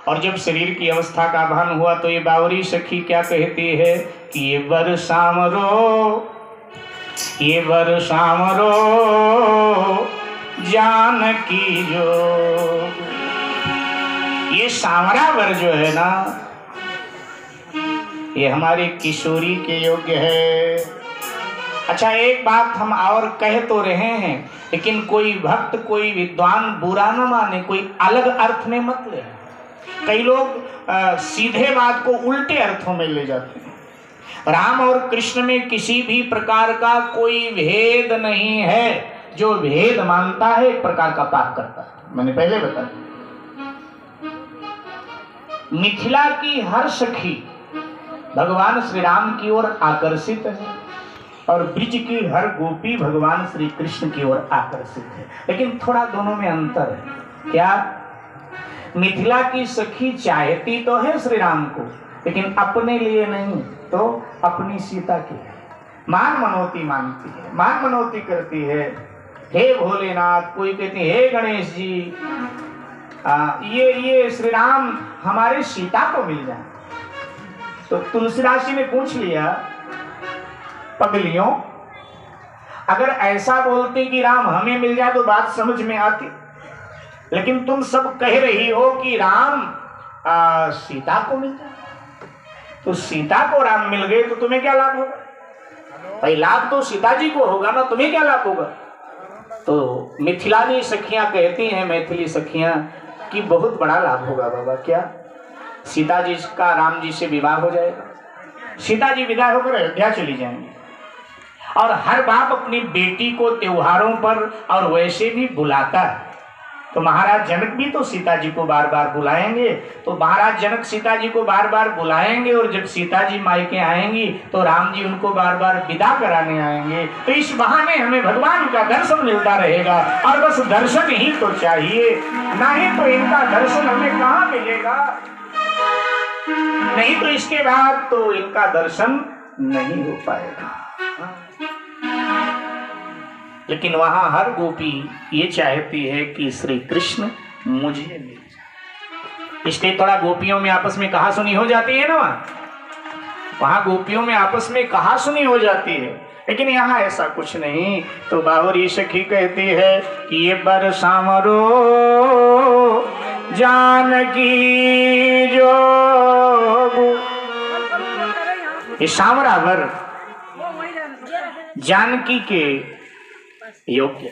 और जब शरीर की अवस्था का भान हुआ तो ये बावरी सखी क्या कहती है कि ये वर सामरो जानकी जो, ये सामरा वर जो है ना, ये हमारी किशोरी के योग्य है। अच्छा, एक बात हम और कह तो रहे हैं, लेकिन कोई भक्त, कोई विद्वान बुरा न माने, कोई अलग अर्थ में मत ले। कई लोग सीधे बात को उल्टे अर्थों में ले जाते हैं। राम और कृष्ण में किसी भी प्रकार का कोई भेद नहीं है। जो भेद मानता है एक प्रकार का पाप करता है। मैंने पहले बताया, मिथिला की हर सखी भगवान श्री राम की ओर आकर्षित है और ब्रिज की हर गोपी भगवान श्री कृष्ण की ओर आकर्षित है। लेकिन थोड़ा दोनों में अंतर है। क्या? मिथिला की सखी चाहती तो है श्री राम को, लेकिन अपने लिए नहीं, तो अपनी सीता की मान मनोती मानती है, मान मनोती करती है। हे भोलेनाथ, कोई कहती है हे गणेश जी, ये श्री राम हमारे सीता को मिल जाए। तो तुलसीदास जी ने पूछ लिया, पगलियों, अगर ऐसा बोलते कि राम हमें मिल जाए तो बात समझ में आती, लेकिन तुम सब कह रही हो कि राम सीता को मिल जाए। तो सीता को राम मिल गए तो तुम्हें क्या लाभ होगा? भाई लाभ तो सीता जी को होगा ना, तुम्हें क्या लाभ होगा? तो मिथिलानी सखियां कहती हैं, मैथिली सखियां, कि बहुत बड़ा लाभ होगा बाबा। क्या? सीता जी का राम जी से विवाह हो जाएगा, सीता जी विदा होकर अयोध्या चली जाएंगी। और हर बाप अपनी बेटी को त्योहारों पर और वैसे भी बुलाता है। तो महाराज जनक भी तो सीता जी को बार बार बुलाएंगे, तो महाराज जनक सीता जी को बार बार बुलाएंगे, और जब सीता जी मायके आएंगी तो राम जी उनको बार बार विदा कराने आएंगे। तो इस बहाने हमें भगवान का दर्शन मिलता रहेगा, और बस दर्शन ही तो चाहिए, नहीं तो इनका दर्शन हमें कहाँ मिलेगा? नहीं तो इसके बाद तो इनका दर्शन नहीं हो पाएगा। लेकिन वहां हर गोपी ये चाहती है कि श्री कृष्ण मुझे मिल जाए। इसलिए थोड़ा गोपियों में आपस में कहा सुनी हो जाती है ना, वहां गोपियों में आपस में कहा सुनी हो जाती है, लेकिन यहाँ ऐसा कुछ नहीं। तो बावरी सखी कहती है कि ये बर सामरो जानकी जोगु, ये सामरा वर जानकी के योग्य।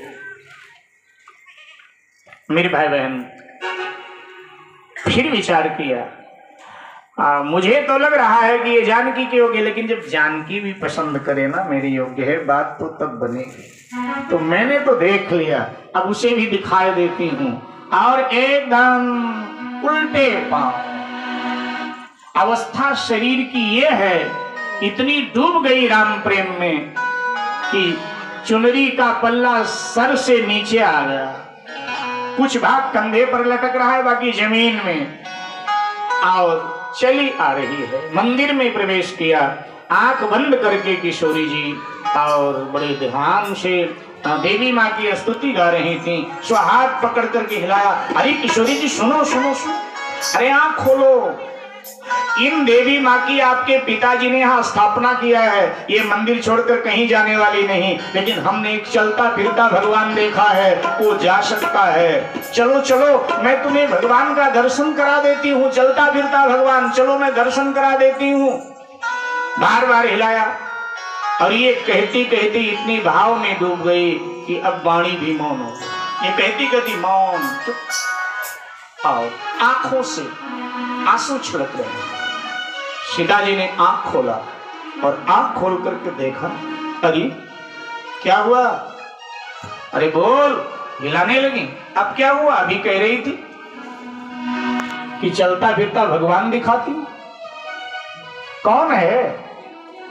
मेरे भाई बहन, फिर विचार किया, मुझे तो लग रहा है कि ये जानकी के योग्य, लेकिन जब जानकी भी पसंद करे ना मेरे योग्य है, बात तो तब बनेगी। तो मैंने तो देख लिया, अब उसे भी दिखाई देती हूँ, और एकदम उल्टे पांव। अवस्था शरीर की ये है, इतनी डूब गई राम प्रेम में कि चुनरी का पल्ला सर से नीचे आ गया। कुछ भाग कंधे पर लटक रहा है, बाकी जमीन में, और चली आ रही है। मंदिर में प्रवेश किया, आंख बंद करके किशोरी जी, और बड़े ध्यान से देवी माँ की स्तुति गा रही थी। सो हाथ पकड़ करके हिलाया, अरे किशोरी जी सुनो सुनो सुनो, अरे आंख खोलो, इन देवी माँ की आपके पिताजी ने यहाँ स्थापना किया है, ये मंदिर छोड़कर कहीं जाने वाली नहीं। लेकिन हमने एक चलता फिरता भगवान देखा है, वो जा सकता है। चलो चलो, मैं तुम्हें भगवान का दर्शन करा देती हूँ, चलता फिरता भगवान, चलो मैं दर्शन करा देती हूँ। बार बार हिलाया, और ये कहती कहती इतनी भाव में डूब गई कि अब वाणी भी मौन हो। ये कहती कहती मौन, चुप। आओ, आंखों से आंसू छिड़क रहे। सीता जी ने आंख खोला, और आंख खोल करके देखा, अरे क्या हुआ? अरे बोल, हिलाने लगी। अब क्या हुआ? अभी कह रही थी कि चलता फिरता भगवान दिखाती। कौन है?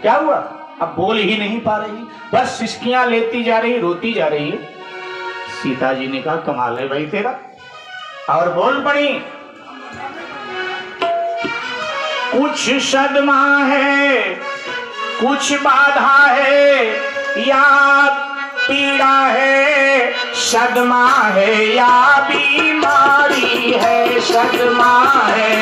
क्या हुआ? अब बोल ही नहीं पा रही, बस सिसकियां लेती जा रही, रोती जा रही है। सीता जी ने कहा, कमाल है भाई तेरा, और बोल पड़ी, कुछ सदमा है, कुछ बाधा है, या पीड़ा है, सदमा है या बीमारी है, सदमा है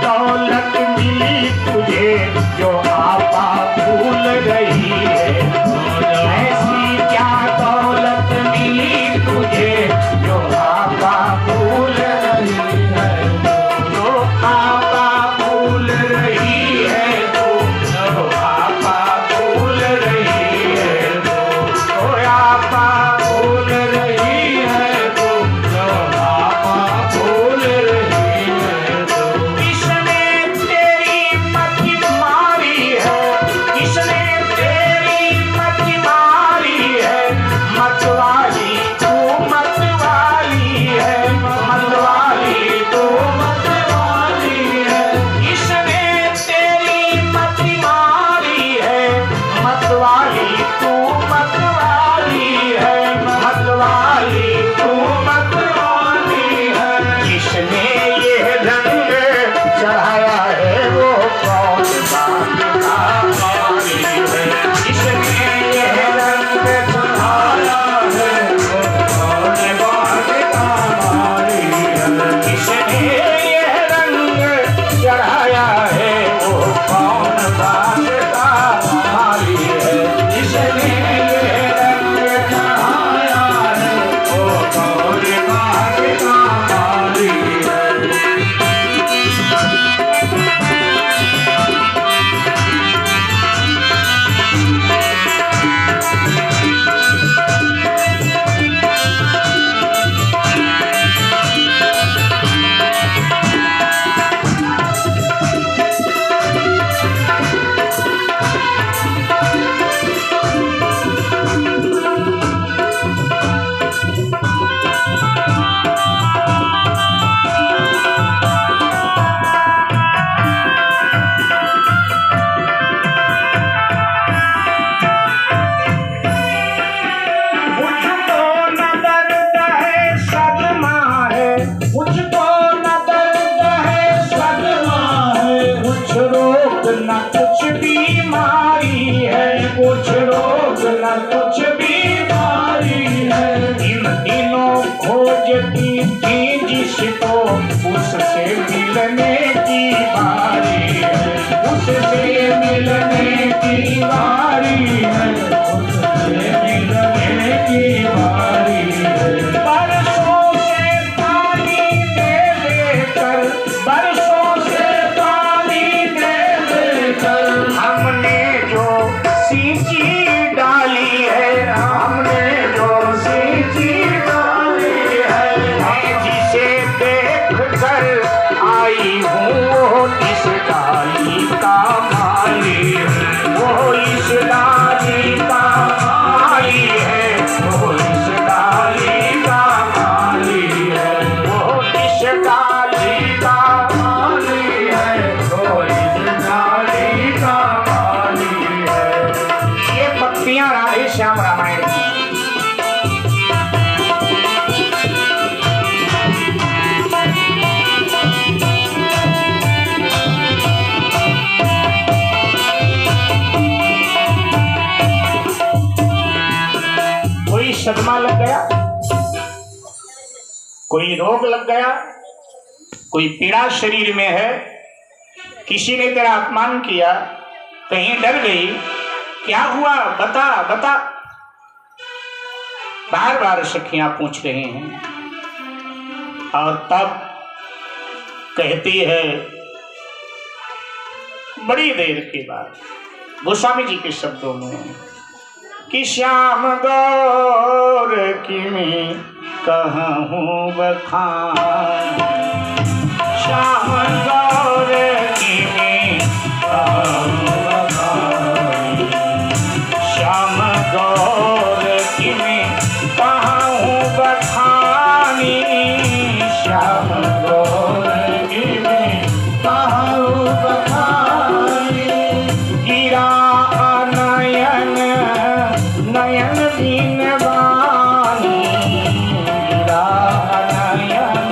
दौलत मिली तुझे जो आपा भूल रही है। ऐसी क्या दौलत मिली तुझे जो आपा भूल रही है। जो आपा भूल रही है जो आपा भूल रही है। जो आपा भूल रही है जो आपा भूल रही है। किसने तेरी मति मारी है। किसने तेरी मति मारी है। मतवाली तू मतवाली है। मतवाली तू मतवाली है। किसने तेरी मति मारी है। मतवाली तू मतवाली है। मतवाली तू मतवाली है। किसने ये रंग चढ़ाया है वो कौन बात का मारी है। किसने ये रंग चढ़ाया है वो कौन बात का मारी है। किसने ये रंग चढ़ाया है वो कौन बात का मारी है। किसने ये रंग चढ़ाया है वो कौन बात का मारी है। मुझको न दर्द है सदमा है। मुझको न दर्द है सदमा है। कुछ रोग न कुछ बीमारी है। कुछ रोग न कुछ बीमारी है। इन दिनों खोजती थी जिसको उससे मिलने की बारी है। उससे मिलने की बारी है। उससे मिलने की बारी है। बरसों से पानी दे देकर बरसों से पानी दे देकर हमने जो सींची डाली है। हमने जो सींची डाली है। मैं जिसे देख कर आई हूँ वो इस डाली का माली है। वो इस डाली का माली है। वो इस डाली का माली है। वो इस डाली का माली है। वो इस डाली का माली है। ये पत्तियां राधे श्याम रामायण की। कोई सदमा लग गया, कोई रोग लग गया, कोई पीड़ा शरीर में है, किसी ने तेरा अपमान किया, कहीं डर गई, क्या हुआ बता बता। बार बार सखियां पूछ रही हैं और तब कहती है बड़ी देर के बाद गोस्वामी जी के शब्दों में कि श्याम गौर की मैं कहूँ बखान। श्याम गौर की मैं कहूँ बखान। श्याम गौर की मैं कहूँ बखानी। श्याम गौर की मैं कहूँ बखानी। गिरा नयन नयन बीन वाणी। गिरा नयन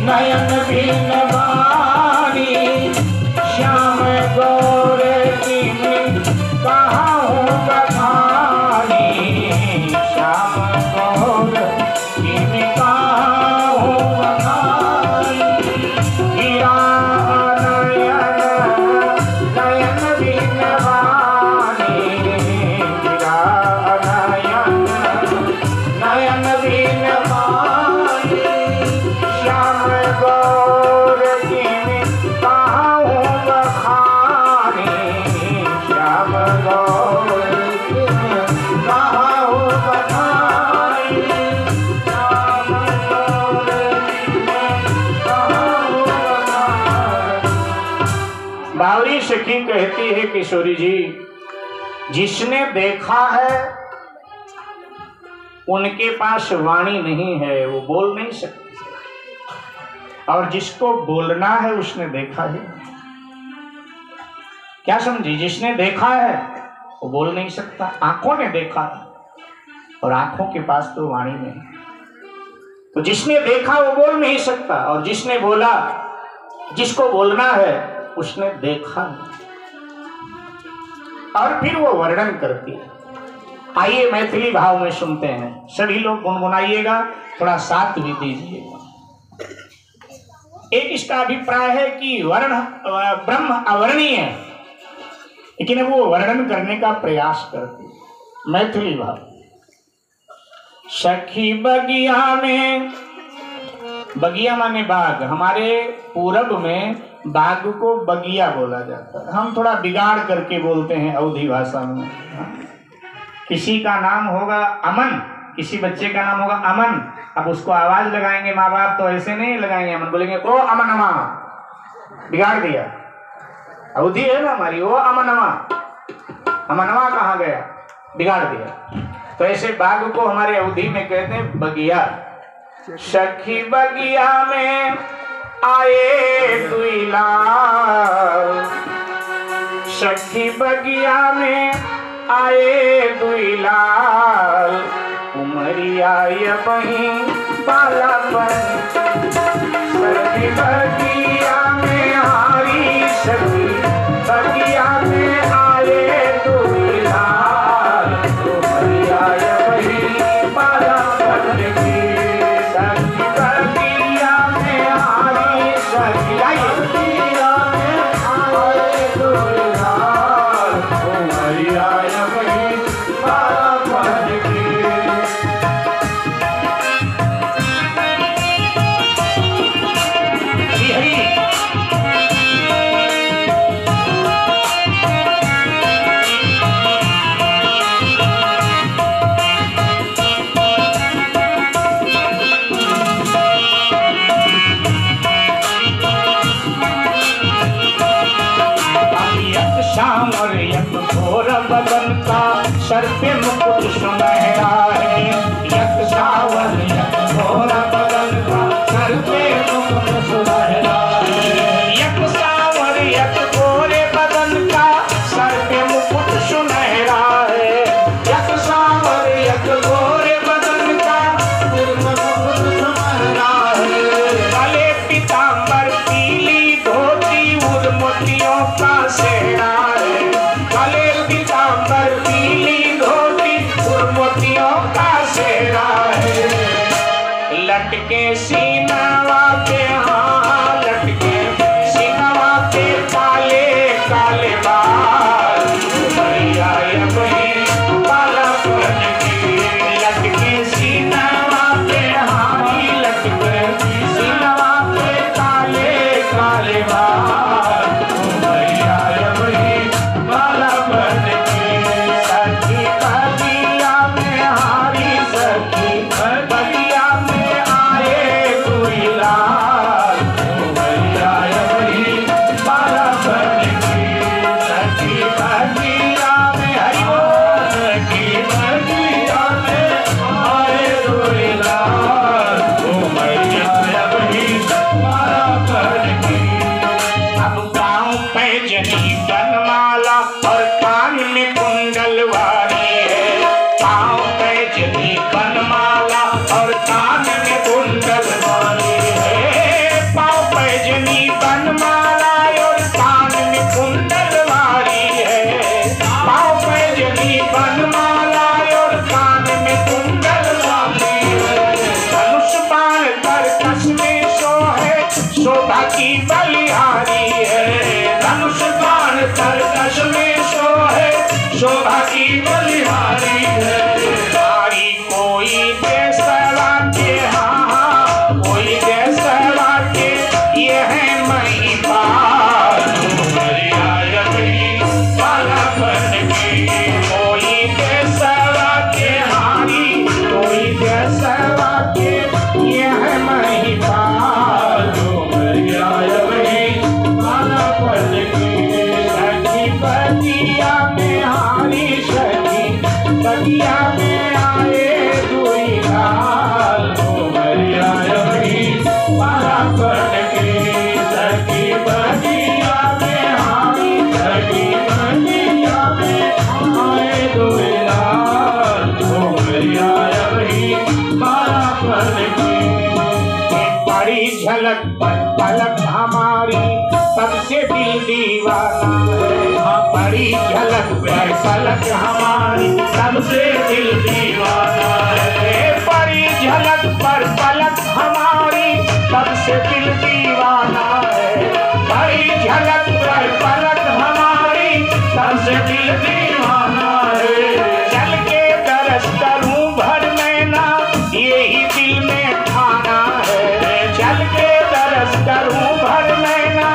नयन बीन वाणी। श्याम गौर की मैं कहूँ बखानी। श्याम गौर की मैं कहूँ बखानी। गिरा बावरी सखी कहती है किशोरी जी, जिसने देखा है उनके पास वाणी नहीं है, वो बोल नहीं सकते, और जिसको बोलना है उसने देखा ही। क्या समझी? जिसने देखा है वो बोल नहीं सकता, आंखों ने देखा और आंखों के पास तो वाणी नहीं। तो जिसने देखा वो बोल नहीं सकता, और जिसने बोला, जिसको बोलना है उसने देखा। और फिर वो वर्णन करती है। आइए मैथिली भाव में सुनते हैं, सभी लोग गुनगुनाइएगा, थोड़ा साथ भी दीजिएगा। एक इसका अभिप्राय है कि वर्ण ब्रह्म अवर्णीय है, लेकिन वो वर्णन करने का प्रयास करती है। मैथिली भाव। सखी बगिया में, बगिया माने बाग, हमारे पूरब में बाग को बगिया बोला जाता है, हम थोड़ा बिगाड़ करके बोलते हैं अवधी भाषा में। किसी का नाम होगा अमन, किसी बच्चे का नाम होगा अमन, अब उसको आवाज लगाएंगे माँ बाप तो ऐसे नहीं लगाएंगे अमन, बोलेंगे ओ अमनमा, बिगाड़ दिया। अवधी है ना हमारी, ओ अमनमा, अमनवा कहाँ गया, बिगाड़ दिया। तो ऐसे बाग को हमारे अवधी में कहते हैं बगिया। सखी बगिया में आए दुईला, सखी बगिया में आए दुईला, उमरिया ये बही बालापन। सखी बगिया में हारी, सखी बगिया में आए दुईला, उमरिया ये बही बालापन की। सखी बगिया में हारी, सखी बगिया में आए दुईला, उमरिया ये बही बालापन की। श्याम और यक घोर बदन का सर पे मुकुट सुनहरा है, यक सावर यक घोर बदन का सर पे मुकुट सुनहरा है, यक सावर यक घोर बदन का सर पे मुकुट सुनहरा है, यक सावर यक घोर बदन का मुकुट सुनहरा है। काले पीतांबर पीली धोती उर मोतियों का सेहरा, काले पीतांबर पीली धोती उर मोतियों का सेहरा है। लटके सीनावा के, हाँ लटके सीनावा के काले काले बाल, उमरिया ये बही बालापन की। लटके सीनावा के, हाँ लटके सीनावा के काले काले बाल, उमरिया ये बही बालापन की। सखी बगिया में हारी, सखी बगिया में आए दुईला, उमरिया ये बही बालापन की। सखी बगिया में हरि बोल, सखी बगिया में आए दुईला, उमरिया ये बही बालापन की। अब झलक पर पलक हमारी तब से दिल दीवाना है। हाँ परी झलक पर पलक हमारी तब से दिल दीवाना है। परी झलक पर पलक हमारी तब से दिल दीवाना है। परी झलक पर पलक हमारी तब से दिल दीवाना है। चल के दरस करूं भर नैना यही दिल में ठाना है। चल के दरस करूं भर नैना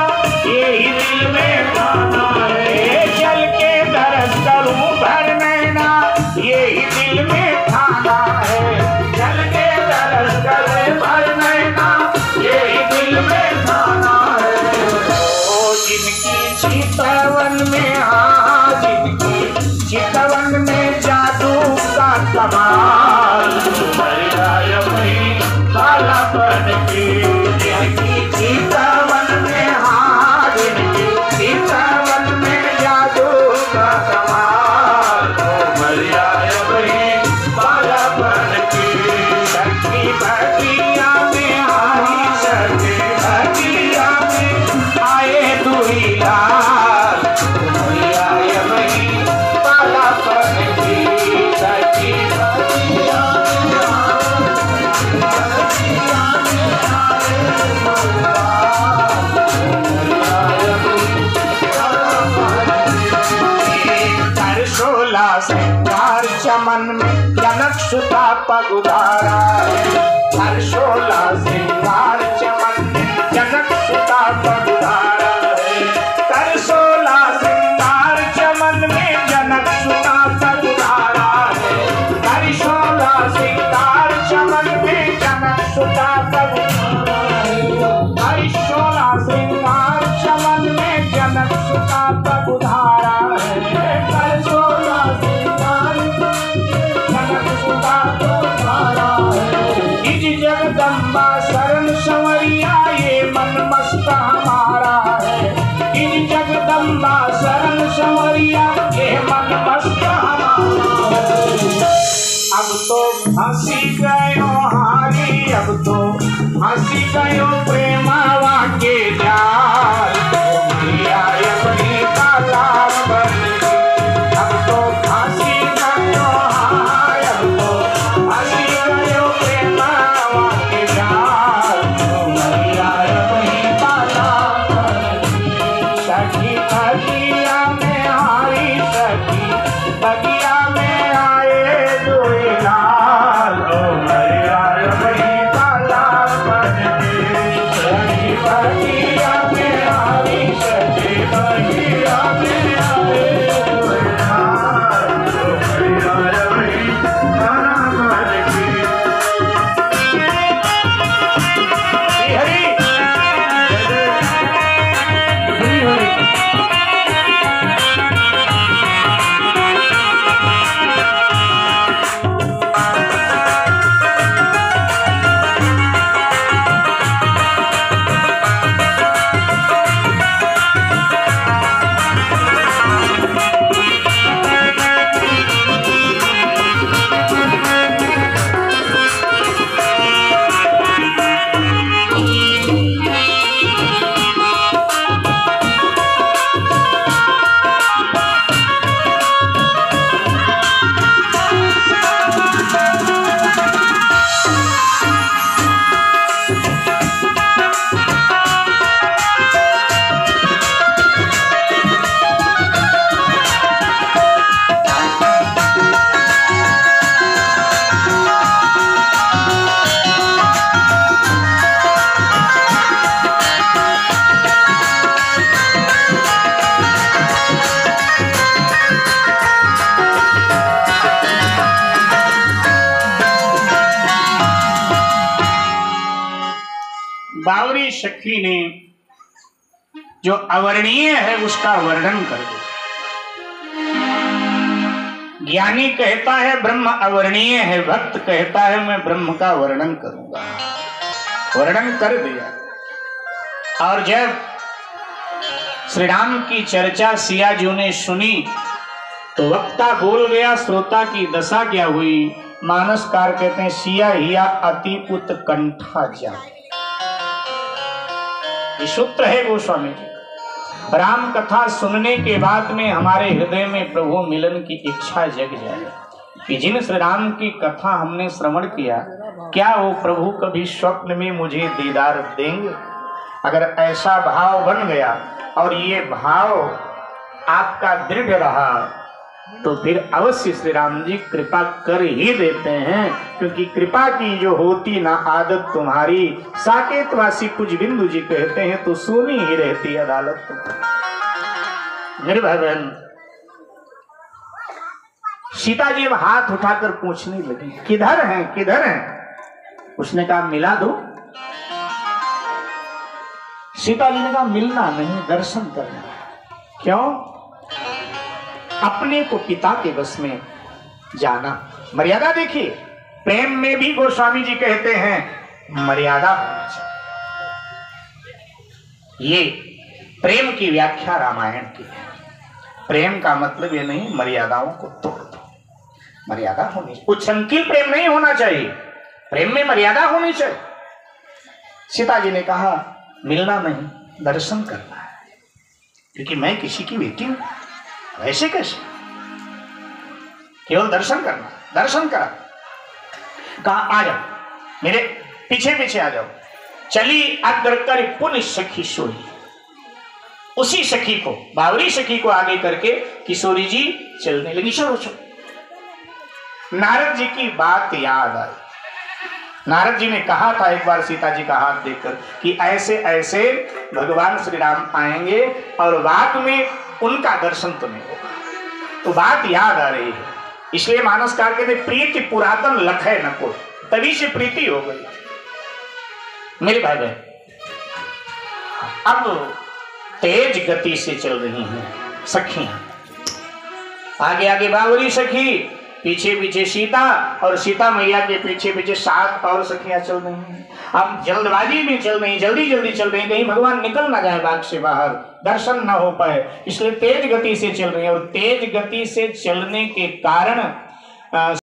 यही दिल में ठाना है। चल के दरस करूं भर नैना यही दिल में ठाना है। चल के दरस करूं भर नैना यही दिल में ठाना है। ओ जिनकी चितवन में जिनकी चितवन में जादू का कमाल कालापन की जिनकी चितवन में जिनकी चितवन में जादू का कमाल कालापन की शक्ति भटिया में आई शक्ति भटिया में आए दुई लाल कालापन की शक्ति भटिया श्रृंगार चमन में जनक सुता पगुधारा हर शोला श्रृंगार चमन में जनक सुता पगुधारा कर शोला श्रृंगार चमन में जनक सुता पगुधारा कर शोला श्रृंगार चमन में जनक सुता पगुधारा हर शोला श्रृंगार चमन में जनक सुता पगुधारा जगदम्बा शरण संवरिया ये मन मस्त हमारा है। इन जगदम्बा शरण संवरिया ये मन मस्त हमारा है। अब तो हंसी गयो हारी अब तो हंसी गयो प्रेमावा के जाल अपनी तालाब बनी। अब तो हंसी गयो हारी अब तो हंसी गयो प्रेमावा के जाल अपनी तालाब बनी। सखी बगिया में आई सखी बगिया में आए दुई लाल अपनी तालाब बनी। सखी बगिया में आई सखी बगिया में आए दुई लाल अपनी तालाब बनी। हरी बावरी सखी ने जो अवर्णीय है उसका वर्णन कर दो। ज्ञानी कहता है ब्रह्म अवर्णीय है, भक्त कहता है मैं ब्रह्म का वर्णन करूंगा। वर्णन कर दिया। और जब श्री राम की चर्चा सिया जी ने सुनी तो वक्ता बोल गया, श्रोता की दशा क्या हुई। मानसकार कहते हैं सिया हिया अति उत्कंठा जा। ये सूत्र है गोस्वामी जी। राम कथा सुनने के बाद में हमारे हृदय में प्रभु मिलन की इच्छा जग जाए कि जिन श्री राम की कथा हमने श्रवण किया, क्या वो प्रभु कभी स्वप्न में मुझे दीदार देंगे? अगर ऐसा भाव बन गया और ये भाव आपका दृढ़ रहा तो फिर अवश्य श्री राम जी कृपा कर ही देते हैं, क्योंकि कृपा की जो होती ना आदत तुम्हारी, साकेतवासी कुछ बिंदु जी कहते हैं, तो सुनी ही रहती अदालत तुम्हारी। मेरे भाई बहन, सीता जी अब हाथ उठाकर पूछने लगी, किधर हैं किधर हैं? उसने कहा मिला दो। सीता जी ने कहा मिलना नहीं, दर्शन करना। क्यों? अपने को पिता के बस में जाना। मर्यादा देखिए, प्रेम में भी गोस्वामी जी कहते हैं मर्यादा होनी चाहिए। ये प्रेम की व्याख्या रामायण की है। प्रेम का मतलब ये नहीं मर्यादाओं को तोड़ दो, मर्यादा होनी चाहिए। उच्छृंखल प्रेम नहीं होना चाहिए, प्रेम में मर्यादा होनी चाहिए। सीता जी ने कहा मिलना नहीं, दर्शन करना है, क्योंकि मैं किसी की बेटी हूं। ऐसे कैसे? केवल दर्शन करना। दर्शन करा, कहा आ जाओ, मेरे पीछे पीछे आ जाओ। चली अग्र कर पुण्य सखी सोई। उसी सखी को, बावरी सखी को आगे करके किशोरी जी चलने लगी। चलो चलो। नारद जी की बात याद आई। नारद जी ने कहा था एक बार सीता जी का हाथ देखकर कि ऐसे ऐसे भगवान श्री राम आएंगे और बाद में उनका दर्शन तुम्हें होगा। तो बात याद आ रही है, इसलिए मानसकार कहते प्रीति पुरातन लखै न को, तभी से प्रीति हो गई। मेरे भाई बहन, अब तेज गति से चल रही हैं सखियां। आगे आगे बावरी सखी, पीछे पीछे सीता, और सीता मैया के पीछे पीछे 7 और सखियां चल रही हैं। अब जल्दबाजी में चल रही, जल्दी जल्दी चल रही, कहीं भगवान निकल ना जाए बाग से बाहर, दर्शन ना हो पाए, इसलिए तेज गति से चल रही है। और तेज गति से चलने के कारण